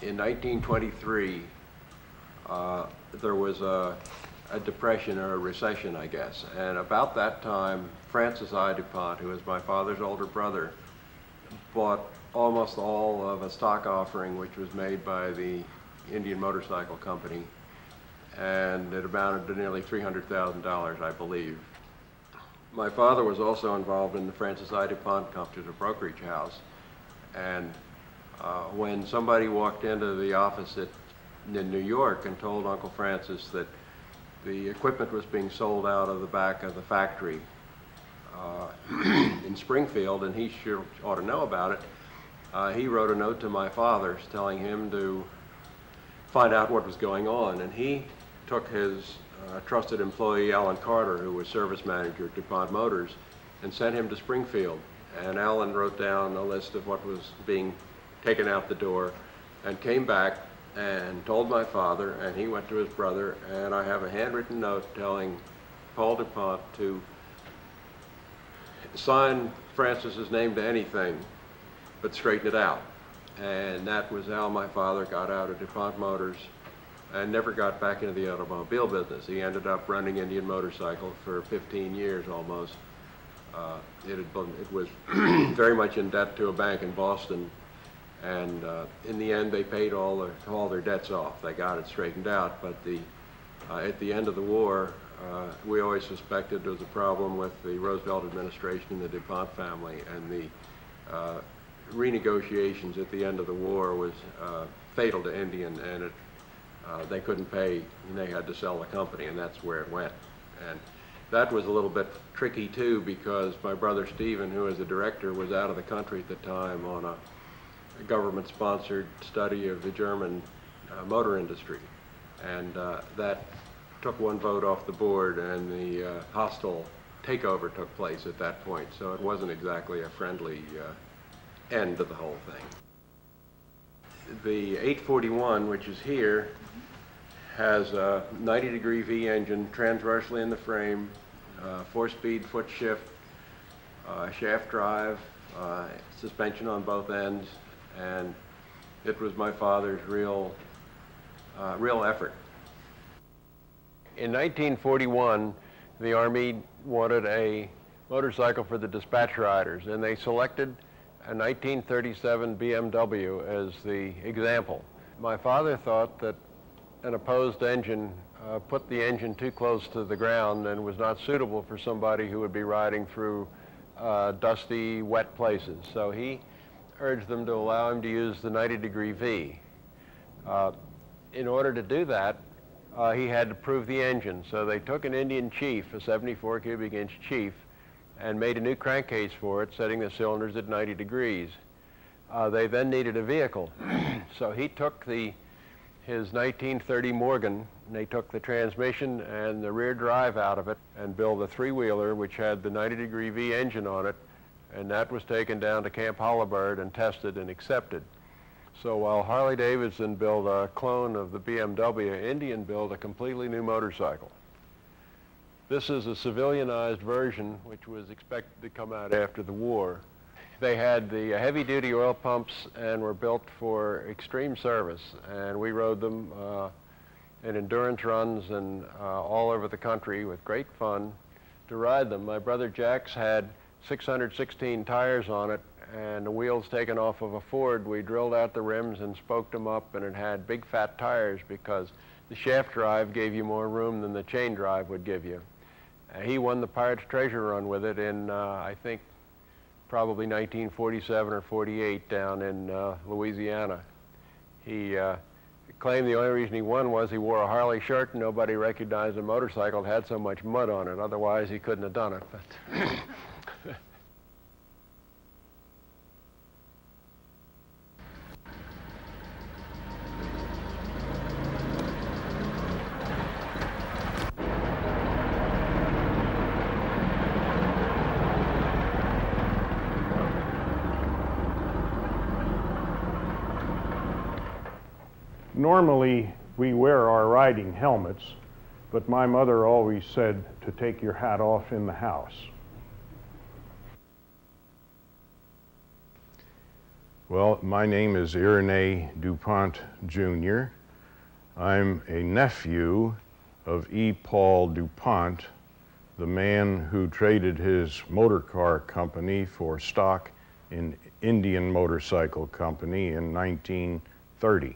In 1923, there was a depression or a recession, I guess. And about that time, Francis I. DuPont, who was my father's older brother, bought almost all of a stock offering which was made by the Indian Motorcycle Company, and it amounted to nearly $300,000, I believe. My father was also involved in the Francis I. DuPont Company, a brokerage house, and when somebody walked into the office in New York and told Uncle Francis that the equipment was being sold out of the back of the factory in Springfield, and he sure ought to know about it, he wrote a note to my father telling him to find out what was going on. And he took his trusted employee, Alan Carter, who was service manager at DuPont Motors, and sent him to Springfield. And Alan wrote down a list of what was being taken out the door and came back and told my father, and he went to his brother, and I have a handwritten note telling Paul DuPont to sign Francis's name to anything but straighten it out. And that was how my father got out of DuPont Motors and never got back into the automobile business. He ended up running Indian Motorcycle for 15 years almost. It was very much in debt to a bank in Boston, and in the end they paid all their debts off. They got it straightened out, but at the end of the war, we always suspected there was a problem with the Roosevelt administration and the DuPont family, and the renegotiations at the end of the war was fatal to Indian, and they couldn't pay, and they had to sell the company, and that's where it went. And that was a little bit tricky too, because my brother Stephen, who was the director, was out of the country at the time on a government-sponsored study of the German motor industry, and that took one vote off the board, and the hostile takeover took place at that point, so it wasn't exactly a friendly end to the whole thing. The 841, which is here, has a 90-degree V engine transversely in the frame, 4-speed foot shift, shaft drive, suspension on both ends, and it was my father's real effort. In 1941, the Army wanted a motorcycle for the dispatch riders, and they selected a 1937 BMW as the example. My father thought that an opposed engine put the engine too close to the ground and was not suitable for somebody who would be riding through dusty, wet places. So he urged them to allow him to use the 90-degree V. In order to do that, he had to prove the engine. So they took an Indian Chief, a 74 cubic inch Chief, and made a new crankcase for it, setting the cylinders at 90 degrees. They then needed a vehicle. So he took his 1930 Morgan, and they took the transmission and the rear drive out of it and built a three-wheeler which had the 90-degree V engine on it, and that was taken down to Camp Holabird and tested and accepted. So while Harley-Davidson built a clone of the BMW, Indian built a completely new motorcycle. This is a civilianized version which was expected to come out after the war. They had the heavy-duty oil pumps and were built for extreme service, and we rode them in endurance runs and all over the country with great fun to ride them. My brother Jax had 616 tires on it, and the wheels taken off of a Ford. We drilled out the rims and spoked them up, and it had big fat tires because the shaft drive gave you more room than the chain drive would give you. He won the Pirate's Treasure run with it in, I think, probably 1947 or 48 down in Louisiana. He claimed the only reason he won was he wore a Harley shirt and nobody recognized a motorcycle that had so much mud on it. Otherwise, he couldn't have done it. But normally, we wear our riding helmets, but my mother always said to take your hat off in the house. Well, my name is Irénée DuPont, Jr. I'm a nephew of E. Paul DuPont, the man who traded his motor car company for stock in Indian Motorcycle Company in 1930.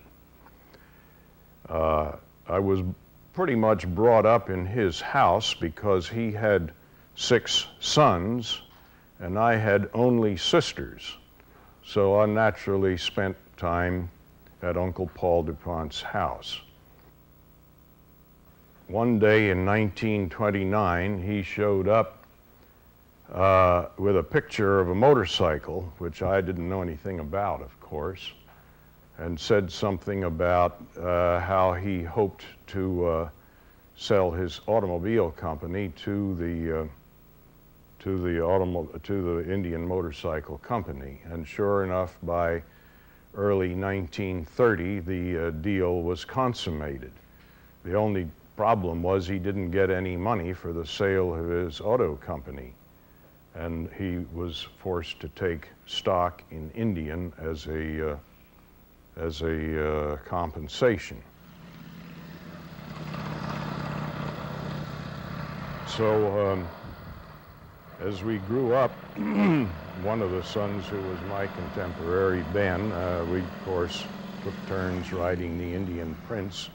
I was pretty much brought up in his house because he had 6 sons and I had only sisters. So I naturally spent time at Uncle Paul DuPont's house. One day in 1929, he showed up with a picture of a motorcycle, which I didn't know anything about, of course, and said something about how he hoped to sell his automobile company to the Indian Motorcycle Company. And sure enough, by early 1930, the deal was consummated. The only problem was he didn't get any money for the sale of his auto company, and he was forced to take stock in Indian as a compensation. So as we grew up, one of the sons who was my contemporary, Ben, we of course took turns riding the Indian Prince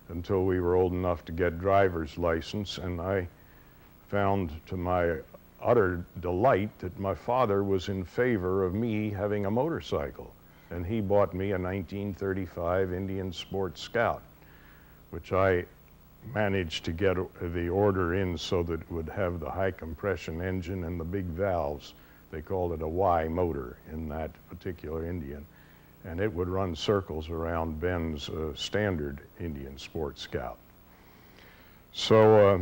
until we were old enough to get driver's license, and I found to my utter delight that my father was in favor of me having a motorcycle, and he bought me a 1935 Indian Sport Scout, which I managed to get the order in so that it would have the high compression engine and the big valves. They called it a Y motor in that particular Indian. And it would run circles around Ben's standard Indian Sport Scout. So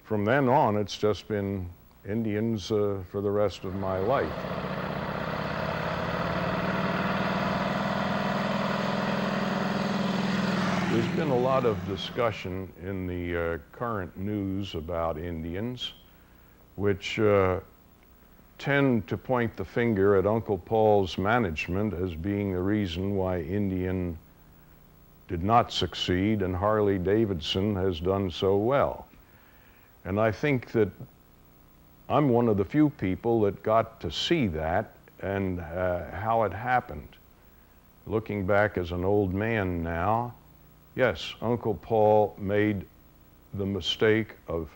from then on, it's just been Indians for the rest of my life. There's been a lot of discussion in the current news about Indians, which tend to point the finger at Uncle Paul's management as being the reason why Indian did not succeed and Harley Davidson has done so well. And I think that I'm one of the few people that got to see that and how it happened. Looking back as an old man now, yes, Uncle Paul made the mistake of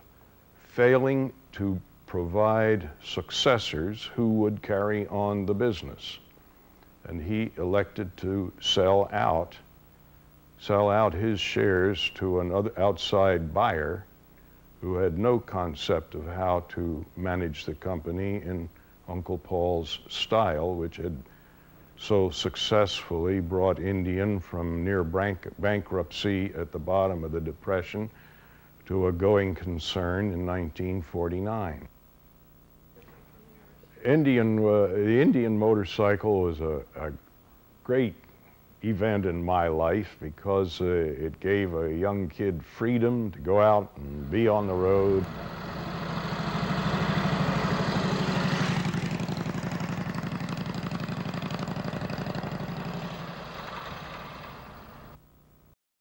failing to provide successors who would carry on the business. And he elected to sell out his shares to another outside buyer who had no concept of how to manage the company in Uncle Paul's style, which had so successfully brought Indian from near bankruptcy at the bottom of the Depression to a going concern in 1949. The Indian motorcycle was a great event in my life because it gave a young kid freedom to go out and be on the road.